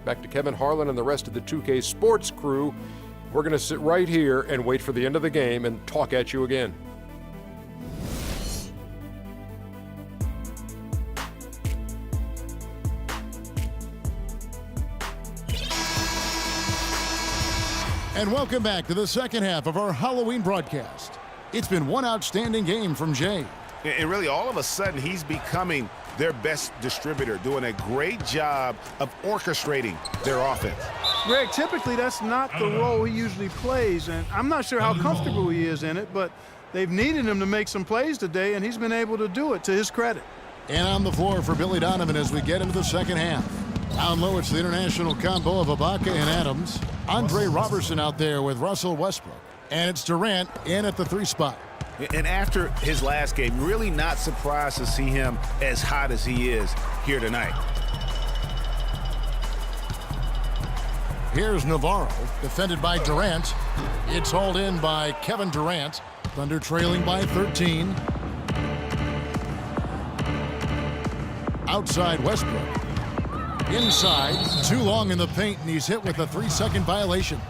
Back to Kevin Harlan and the rest of the 2K Sports crew. We're going to sit right here and wait for the end of the game and talk at you again. And welcome back to the second half of our Halloween broadcast. It's been one outstanding game from Jay. And really, all of a sudden, he's becoming their best distributor, doing a great job of orchestrating their offense. Greg, typically that's not the role he usually plays, and I'm not sure how comfortable he is in it, but they've needed him to make some plays today, and he's been able to do it to his credit. And on the floor for Billy Donovan as we get into the second half. Down low, it's the international combo of Ibaka and Adams. Andre Robertson out there with Russell Westbrook. And it's Durant in at the 3 spot. And after his last game, really not surprised to see him as hot as he is here tonight. Here's Navarro, defended by Durant. It's hauled in by Kevin Durant. Thunder trailing by 13. Outside Westbrook. Inside, too long in the paint, and he's hit with a 3-second violation.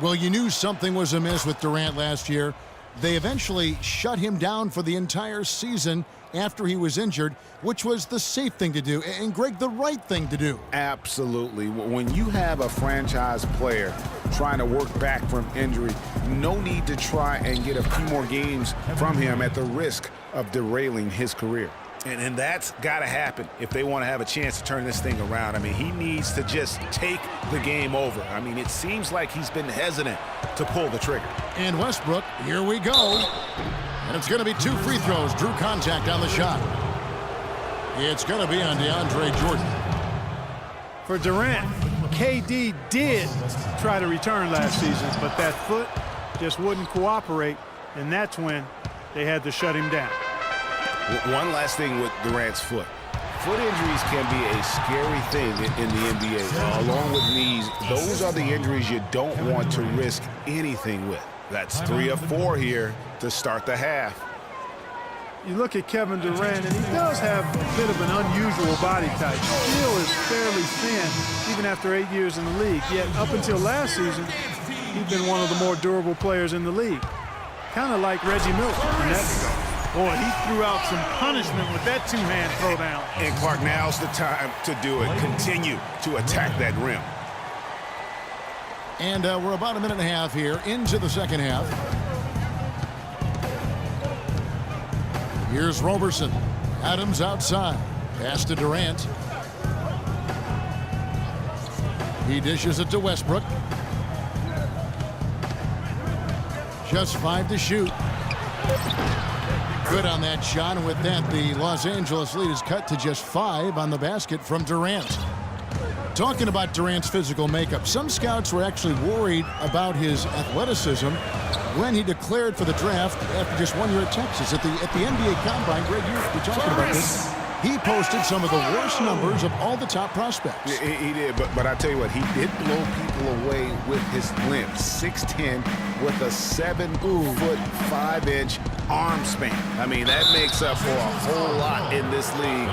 Well, you knew something was amiss with Durant last year. They eventually shut him down for the entire season after he was injured, which was the safe thing to do, and Greg, the right thing to do. Absolutely. When you have a franchise player trying to work back from injury, no need to try and get a few more games from him at the risk of derailing his career. And that's got to happen if they want to have a chance to turn this thing around. I mean, he needs to just take the game over. I mean, it seems like he's been hesitant to pull the trigger. And Westbrook, here we go. And it's going to be 2 free throws. Drew contact on the shot. It's going to be on DeAndre Jordan. For Durant, KD did try to return last season, but that foot just wouldn't cooperate, and that's when they had to shut him down. One last thing with Durant's foot. Foot injuries can be a scary thing in the NBA. Along with knees, those are the injuries you don't want to risk anything with. That's 3 of 4 here to start the half. You look at Kevin Durant, and he does have a bit of an unusual body type. Still is fairly thin, even after 8 years in the league. Yet up until last season, he's been one of the more durable players in the league. Kind of like Reggie Miller in that regard. Boy, he threw out some punishment with that 2-hand throwdown. And Clark, now's the time to do it. Continue to attack that rim. And we're about a minute and a half here into the second half. Here's Robertson. Adams outside. Pass to Durant. He dishes it to Westbrook. Just 5 to shoot. Good on that shot, and with that, the Los Angeles lead is cut to just 5 on the basket from Durant. Talking about Durant's physical makeup, some scouts were actually worried about his athleticism when he declared for the draft after just 1 year at Texas. At the NBA Combine, Greg, you're talking about this. He posted some of the worst numbers of all the top prospects. He did, but I tell you what, he did blow people away with his length. 6'10", with a 7-foot 5-inch arm span. I mean, that makes up for a whole lot in this league.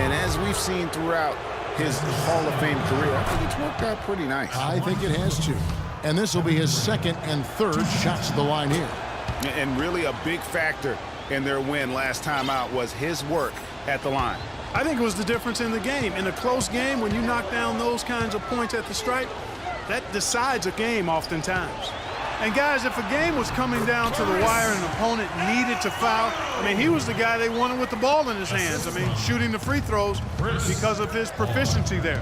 And as we've seen throughout his Hall of Fame career, I think it's worked out pretty nice. I think it has to. And this will be his 2nd and 3rd shots to the line here. And really a big factor in their win last time out was his work at the line. I think it was the difference in the game. In a close game, when you knock down those kinds of points at the stripe, that decides a game oftentimes. And guys, if a game was coming down to the wire and an opponent needed to foul, I mean, he was the guy they wanted with the ball in his hands. I mean, shooting the free throws because of his proficiency there.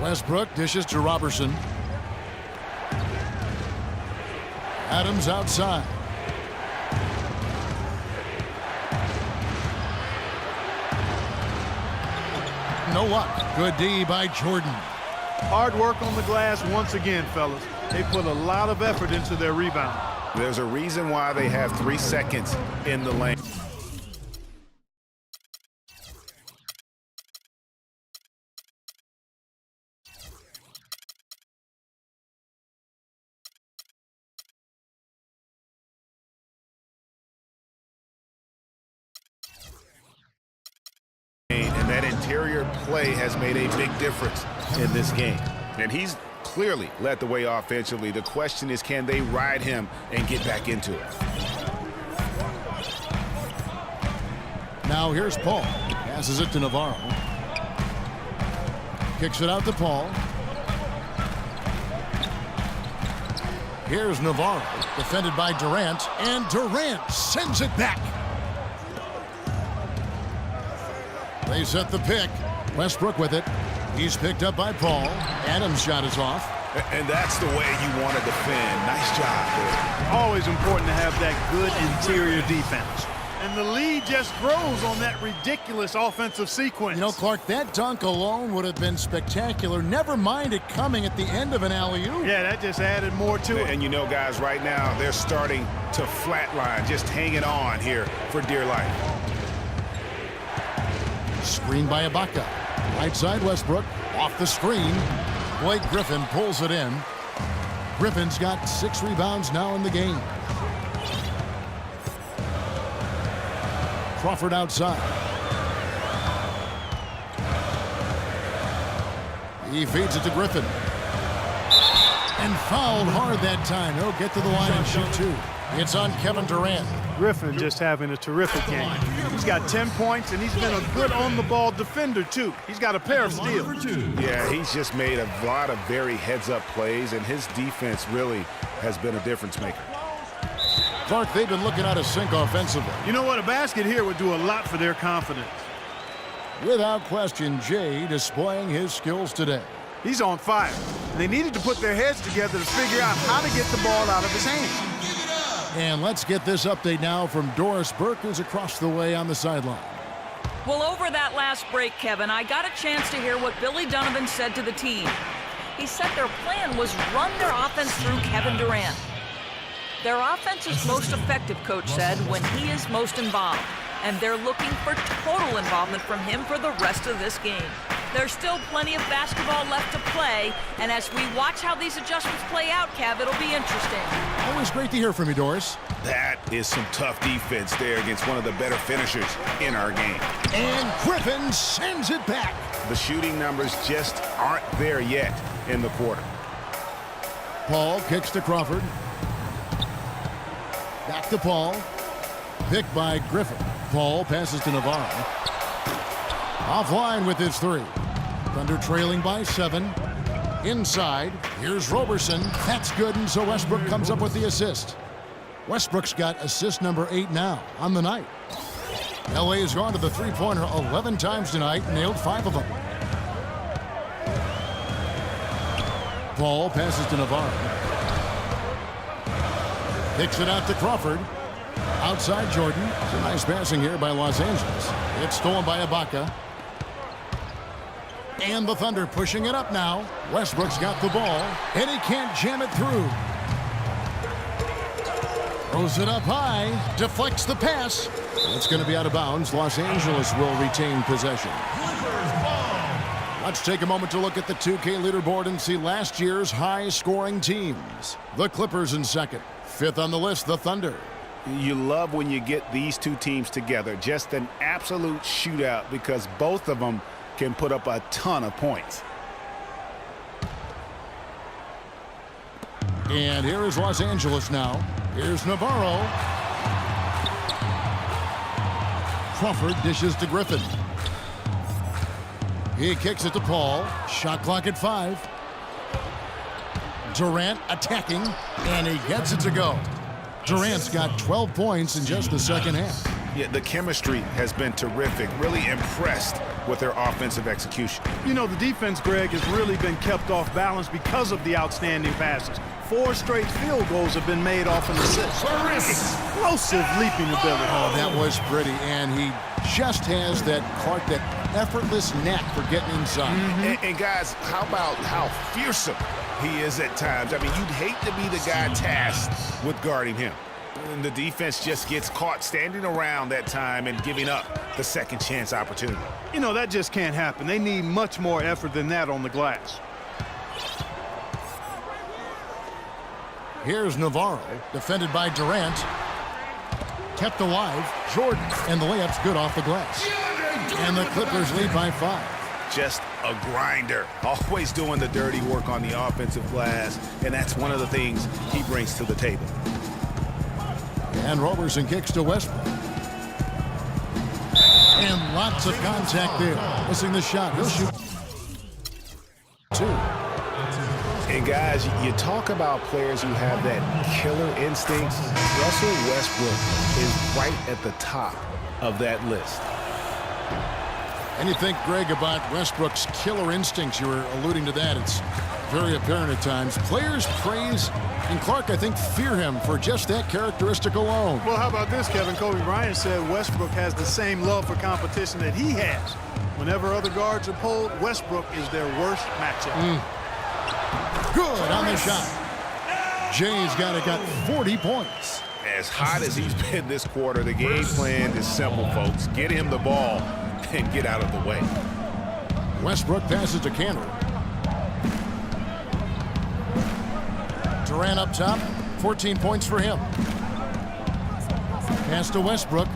Westbrook dishes to Robertson. Adams outside. No luck. Good D by Jordan. Hard work on the glass once again, fellas. They put a lot of effort into their rebound. There's a reason why they have 3 seconds in the lane. interior play has made a big difference in this game. And he's clearly led the way offensively. The question is, can they ride him and get back into it? Now here's Paul. Passes it to Navarro. Kicks it out to Paul. Here's Navarro, defended by Durant, and Durant sends it back. They set the pick. Westbrook with it. He's picked up by Paul. Adams' shot is off. And that's the way you want to defend. Nice job there. Always important to have that good interior defense. And the lead just grows on that ridiculous offensive sequence. You know, Clark, that dunk alone would have been spectacular. Never mind it coming at the end of an alley-oop. Yeah, that just added more to it. And you know, guys, right now, they're starting to flatline, just hanging on here for dear life. Screen by Ibaka. Right side Westbrook. Off the screen. Blake Griffin pulls it in. Griffin's got 6 rebounds now in the game. Crawford outside. He feeds it to Griffin. And fouled hard that time. He'll get to the line and shoot 2. It's on Kevin Durant. Griffin just having a terrific game. He's got 10 points, and he's been a good on-the-ball defender, too. He's got a pair of steals. Yeah, he's just made a lot of very heads-up plays, and his defense really has been a difference maker. Clark, they've been looking out of sync offensively. You know what? A basket here would do a lot for their confidence. Without question, Jay displaying his skills today. He's on fire. They needed to put their heads together to figure out how to get the ball out of his hands. And let's get this update now from Doris Burke, who's across the way on the sideline. Well, over that last break, Kevin, I got a chance to hear what Billy Donovan said to the team. He said their plan was run their offense through Kevin Durant. Their offense is most effective, Coach said, when he is most involved. And they're looking for total involvement from him for the rest of this game. There's still plenty of basketball left to play, and as we watch how these adjustments play out, Kev, it'll be interesting. Always great to hear from you, Doris. That is some tough defense there against one of the better finishers in our game. And Griffin sends it back. The shooting numbers just aren't there yet in the quarter. Paul kicks to Crawford. Back to Paul. Picked by Griffin. Paul passes to Navarro. Offline with his 3. Thunder trailing by 7. Inside. Here's Roberson. That's good, and so Westbrook comes up with the assist. Westbrook's got assist number 8 now on the night. LA has gone to the three-pointer 11 times tonight, nailed 5 of them. Paul passes to Navarro. Kicks it out to Crawford. Outside Jordan. It's a nice passing here by Los Angeles. It's stolen by Ibaka. And the Thunder pushing it up now. Westbrook's got the ball, and he can't jam it through. Throws it up high, deflects the pass. It's going to be out of bounds. Los Angeles will retain possession. Let's take a moment to look at the 2K leaderboard and see last year's high-scoring teams. The Clippers in second. 5th on the list, the Thunder. You love when you get these two teams together. Just an absolute shootout because both of them can put up a ton of points. And here is Los Angeles now. Here's Navarro. Crawford dishes to Griffin. He kicks it to Paul. Shot clock at 5. Durant attacking, and he gets it to go. Durant's got 12 points in just the second half. Yeah, the chemistry has been terrific. Really impressed with their offensive execution. You know, the defense, Greg, has really been kept off balance because of the outstanding passes. 4 straight field goals have been made off an assist. Explosive leaping ability. Oh, that was pretty, and he just has that effortless knack for getting inside. And guys, how about how fearsome he is at times? I mean, you'd hate to be the guy tasked with guarding him. And the defense just gets caught standing around that time and giving up the second chance opportunity. You know, that just can't happen. They need much more effort than that on the glass. Here's Navarro, defended by Durant. Kept alive, Jordan, and the layup's good off the glass. And the Clippers lead by 5. Just a grinder, always doing the dirty work on the offensive glass, and that's one of the things he brings to the table. And Roberson kicks to Westbrook. And lots of contact there. Missing the shot. He'll shoot 2. And guys, you talk about players who have that killer instinct. Russell Westbrook is right at the top of that list. And you think, Greg, about Westbrook's killer instincts. You were alluding to that. It's very apparent at times. Players praise, and Clark, I think, fear him for just that characteristic alone. Well, how about this, Kevin? Kobe Bryant said Westbrook has the same love for competition that he has. Whenever other guards are pulled, Westbrook is their worst matchup. Good on the shot. Jay's got 40 points. As hot as he's been this quarter, the game plan is simple, folks. Get him the ball and get out of the way. Westbrook passes to Cantor. Durant up top, 14 points for him. Pass to Westbrook.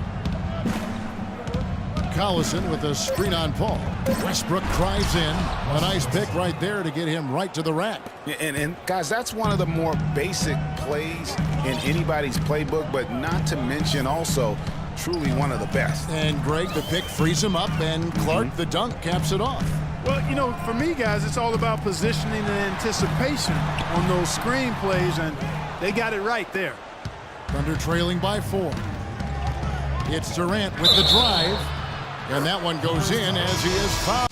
Collison with a screen on Paul. Westbrook drives in. A nice pick right there to get him right to the rack. And guys, that's one of the more basic plays in anybody's playbook, but not to mention also truly one of the best. And Greg, the pick frees him up, and Clark, the dunk, caps it off. Well, you know, for me, guys, it's all about positioning and anticipation on those screen plays, and they got it right there. Thunder trailing by 4. It's Durant with the drive, and that one goes in as he is fouled.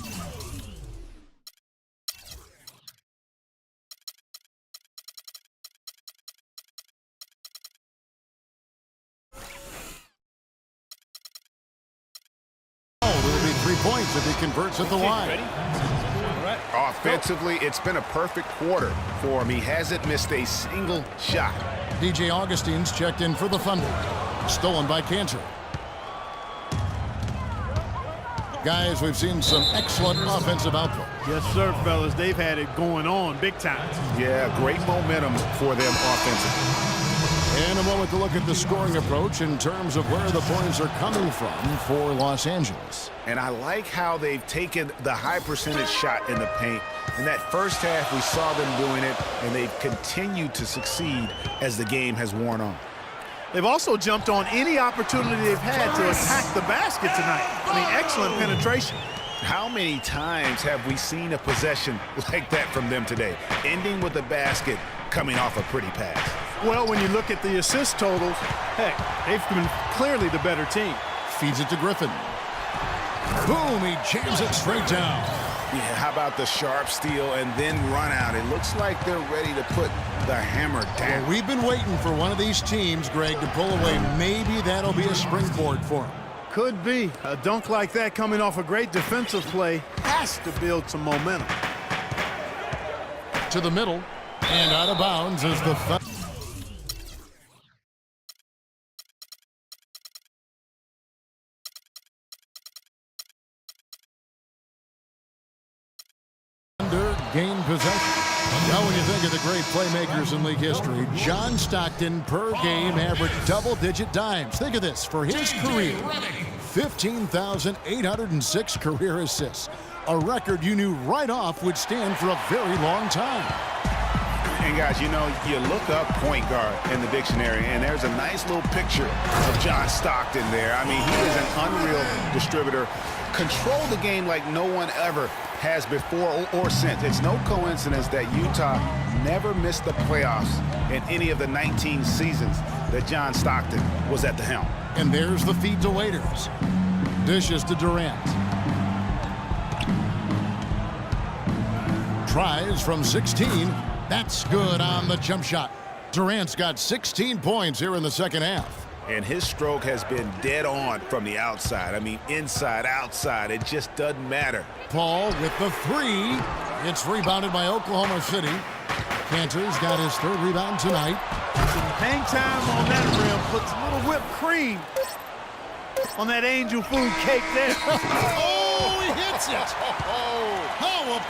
It'll be 3 points if he converts at the line. Offensively, it's been a perfect quarter for him. He hasn't missed a single shot. DJ Augustine's checked in for the Thunder. Stolen by Cantor. Guys, we've seen some excellent offensive output. Yes, sir, fellas. They've had it going on big time. Yeah, great momentum for them offensively. And a moment to look at the scoring approach in terms of where the points are coming from for Los Angeles. And I like how they've taken the high percentage shot in the paint. In that first half, we saw them doing it, and they've continued to succeed as the game has worn on. They've also jumped on any opportunity they've had to attack the basket tonight. I mean, excellent penetration. How many times have we seen a possession like that from them today, ending with a basket coming off a pretty pass? Well, when you look at the assist totals, heck, they've been clearly the better team. Feeds it to Griffin. Boom, he jams it straight down. Yeah, how about the sharp steal and then run out? It looks like they're ready to put the hammer down. Well, we've been waiting for one of these teams, Greg, to pull away. Maybe that'll be a springboard for them. Could be. A dunk like that coming off a great defensive play has to build some momentum. To the middle and out of bounds as the Thunder gain possession. Now when you think of the great playmakers in league history, John Stockton per game averaged double-digit dimes. Think of this, for his career, 15,806 career assists, a record you knew right off would stand for a very long time. And guys, you know, you look up point guard in the dictionary, and there's a nice little picture of John Stockton there. I mean, he is an unreal distributor. Control the game like no one ever has before or since. It's no coincidence that Utah never missed the playoffs in any of the 19 seasons that John Stockton was at the helm. And there's the feed to Waiters. Dishes to Durant. Tries from 16. That's good on the jump shot. Durant's got 16 points here in the second half. And his stroke has been dead on from the outside. I mean, inside, outside, it just doesn't matter. Paul with the 3. It's rebounded by Oklahoma City. Cantor's got his 3rd rebound tonight. Some hang time on that rim puts a little whipped cream on that angel food cake there. Oh, he hits it. How about